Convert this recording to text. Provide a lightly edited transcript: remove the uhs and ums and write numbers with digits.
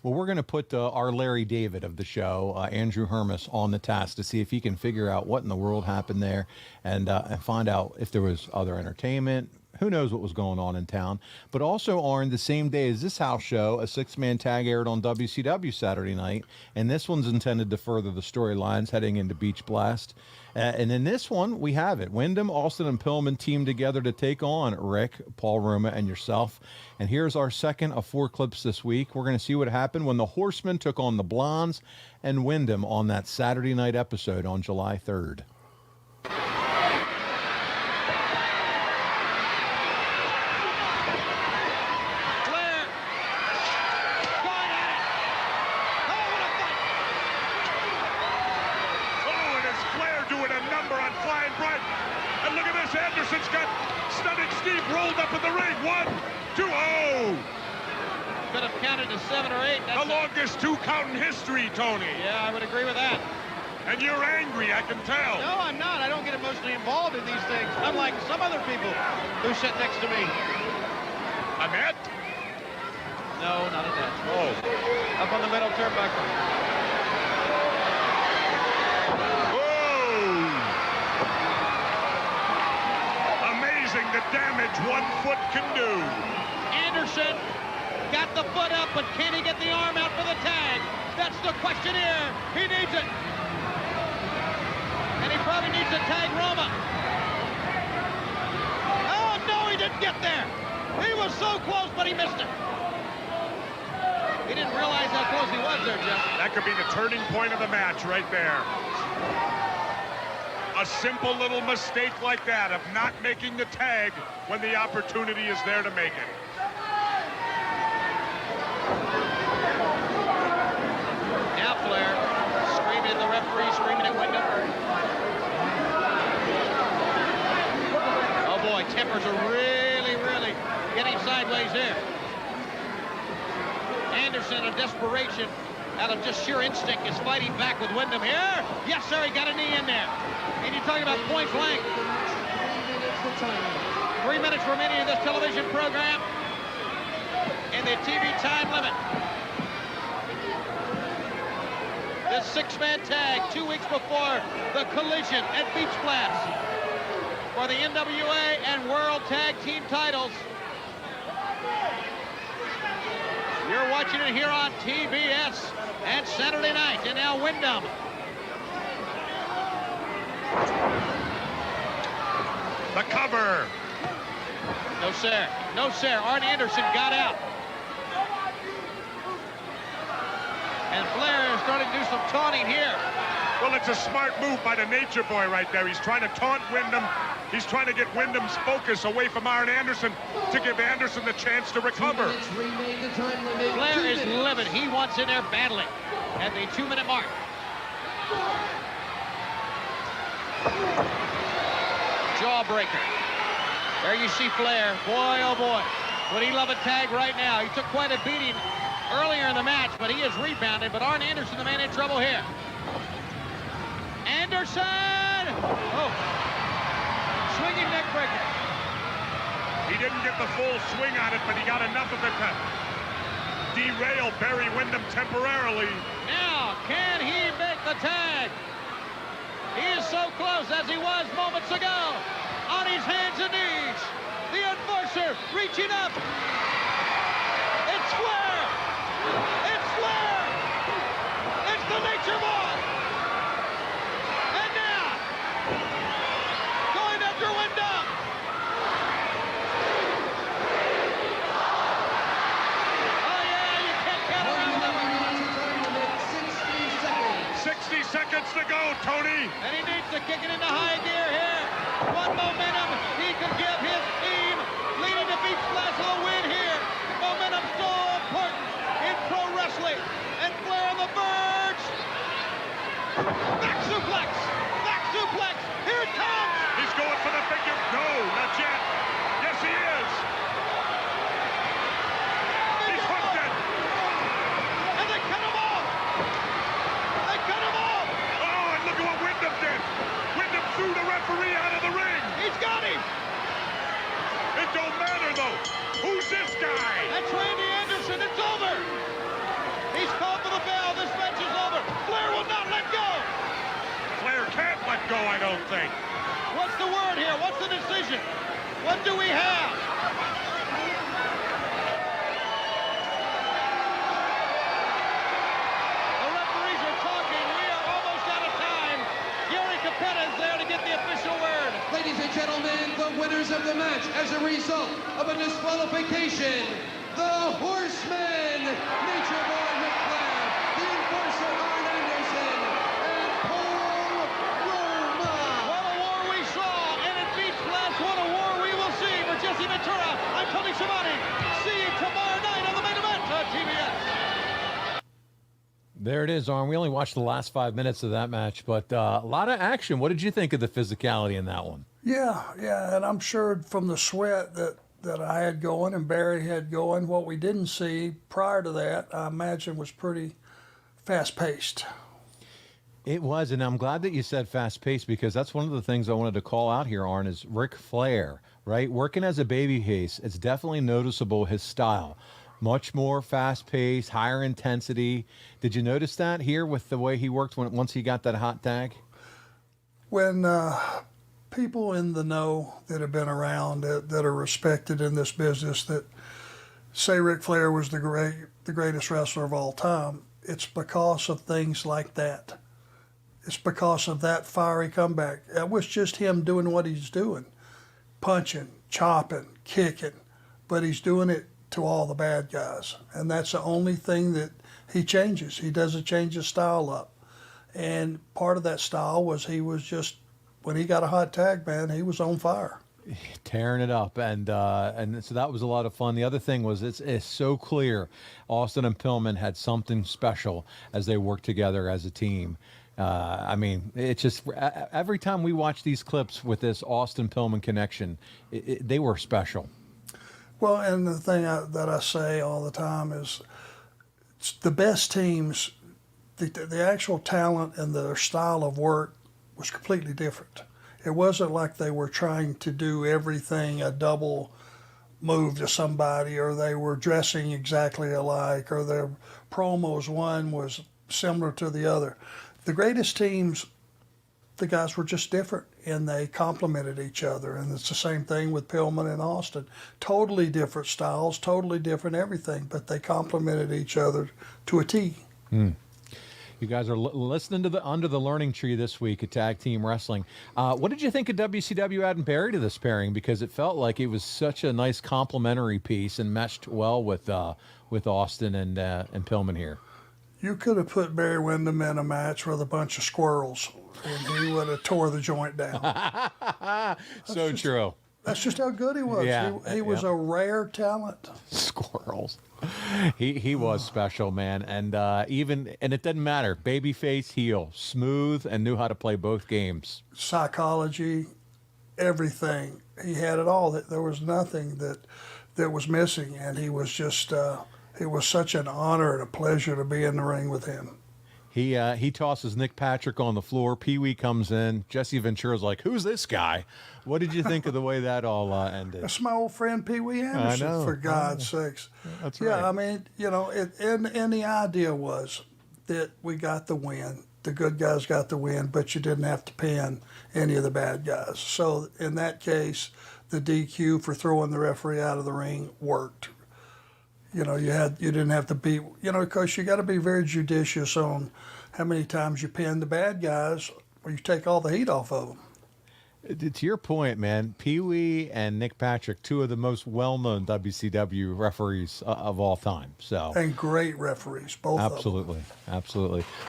Well, we're going to put our Larry David of the show, Andrew Hermes, on the task to see if he can figure out what in the world happened there and find out if there was other entertainment. Who knows what was going on in town. But also, Arn, the same day as this house show, a 6-man tag aired on WCW Saturday night, and this one's intended to further the storylines heading into Beach Blast. And in this one, we have it. Windham, Austin, and Pillman teamed together to take on Rick, Paul Roma, and yourself. And here's our second of 4 clips this week. We're going to see what happened when the Horsemen took on the Blondes and Windham on that Saturday night episode on July 3rd. Anderson's got Stunning Steve rolled up in the ring. 1, 2, oh! Could have counted to 7 or 8. That's the longest 2-count in history, Tony. Yeah, I would agree with that. And you're angry, I can tell. No, I'm not. I don't get emotionally involved in these things, unlike some other people who sit next to me. Ahmet? No, not Ahmet. Oh. Up on the middle turnbuckle. The damage 1 foot can do. Anderson got the foot up, but can he get the arm out for the tag? That's the question here. He needs it. And he probably needs to tag Roma. Oh, no, he didn't get there. He was so close, but he missed it. He didn't realize how close he was there, Jeff. That could be the turning point of the match right there. A simple little mistake like that of not making the tag when the opportunity is there to make it. Now Flair screaming at the referee, screaming at Windham. Oh boy, tempers are really getting sideways there. Anderson, in desperation, out of just sheer instinct, is fighting back with Windham here. Yes, sir, he got a knee in there. And you're talking about point blank. 3 minutes remaining in this television program and the TV time limit. This 6-man tag 2 weeks before the collision at Beach Blast for the NWA and World Tag Team titles. You're watching it here on TBS and Saturday night. And now Windham. The cover. No, sir. No, sir. Arn Anderson got out. And Flair is starting to do some taunting here. Well, it's a smart move by the Nature Boy right there. He's trying to taunt Windham. He's trying to get Windham's focus away from Arn Anderson to give Anderson the chance to recover. Flair is livid. He wants in there badly at the 2-minute mark. Jawbreaker. There you see Flair. Boy, oh boy. Would he love a tag right now? He took quite a beating earlier in the match, but he has rebounded. But Arn Anderson, the man in trouble here. Anderson! Oh. Swinging neck breaker. He didn't get the full swing on it, but he got enough of it to derail Barry Windham temporarily. Now, can he make the tag? He is so close as he was moments ago. On his hands and knees. The enforcer reaching up. It's Flair. It's Flair. It's the Nature Boy. And now, going after Windham. Oh yeah, you can't count around him. 60 seconds to go, Tony. And he needs to kick it into high gear here. One momentum he could give his team leading to Beach Blast a win here. Momentum so important in pro wrestling. And Flair on the verge. Back suplex. Back suplex. Here it comes. He's going for the figure. No, not yet. Yes, he is. He's hooked it. And they cut him off. They cut him off. Oh, and look at what Windham did. Windham threw the referee out of the ring. He's got him. It don't matter, though. Who's this guy? That's Randy Anderson. It's over. He go, I don't think. What's the word here? What's the decision? What do we have? The referees are talking. We are almost out of time. Gary Capetta is there to get the official word. Ladies and gentlemen, the winners of the match as a result of a disqualification, the Horsemen, Nature Boy Ric Flair, the Enforcer Arn Anderson, and Paul Bromwell. What a war we saw, and it beats last. What a war we will see for Jesse Ventura. I'm Tony Schiavone. See you tomorrow night on the main event on TBS. There it is, Arn. We only watched the last 5 minutes of that match, but a lot of action. What did you think of the physicality in that one? Yeah, and I'm sure from the sweat that I had going and Barry had going, what we didn't see prior to that, I imagine, was pretty fast-paced. It was, and I'm glad that you said fast-paced because that's one of the things I wanted to call out here, Arn, is Ric Flair, right? Working as a babyface, it's definitely noticeable his style. Much more fast-paced, higher intensity. Did you notice that here with the way he worked once he got that hot tag? When people in the know that have been around, that are respected in this business, that say Ric Flair was the greatest wrestler of all time, it's because of things like that. It's because of that fiery comeback. It was just him doing what he's doing, punching, chopping, kicking, but he's doing it to all the bad guys. And that's the only thing that he changes. He doesn't change his style up. And part of that style was he was just, when he got a hot tag, man, he was on fire. Tearing it up, and so that was a lot of fun. The other thing was it's so clear Austin and Pillman had something special as they worked together as a team. I mean, it's just every time we watch these clips with this Austin-Pillman connection, they were special. Well, and the thing that I say all the time is it's the best teams, the actual talent and their style of work was completely different. It wasn't like they were trying to do everything a double move to somebody, or they were dressing exactly alike, or their promos, one was similar to the other. The greatest teams, the guys were just different, and they complemented each other. And it's the same thing with Pillman and Austin. Totally different styles, totally different everything, but they complemented each other to a T. You guys are listening to the Under the Learning Tree this week at Tag Team Wrestling. What did you think of WCW adding Barry to this pairing? Because it felt like it was such a nice complementary piece and meshed well with Austin and Pillman here. You could have put Barry Windham in a match with a bunch of squirrels, and he would have tore the joint down. So true. That's just how good he was. Yeah, he was a rare talent. Squirrels. He was special, man, and it doesn't matter. Babyface, heel, smooth, and knew how to play both games. Psychology, everything. He had it all. There was nothing that was missing, and he was just. It was such an honor and a pleasure to be in the ring with him. He tosses Nick Patrick on the floor. Pee Wee comes in. Jesse Ventura's like, "Who's this guy?" What did you think of the way that all ended? That's my old friend Pee Wee Anderson, I know, for God's sakes. That's right. Yeah, I mean, and the idea was that we got the win. The good guys got the win, but you didn't have to pin any of the bad guys. So in that case, the DQ for throwing the referee out of the ring worked. You didn't have to be, because you got to be very judicious on how many times you pin the bad guys, or you take all the heat off of them. To your point, man, Pee Wee and Nick Patrick, two of the most well-known WCW referees of all time. So and great referees, both of them. Absolutely.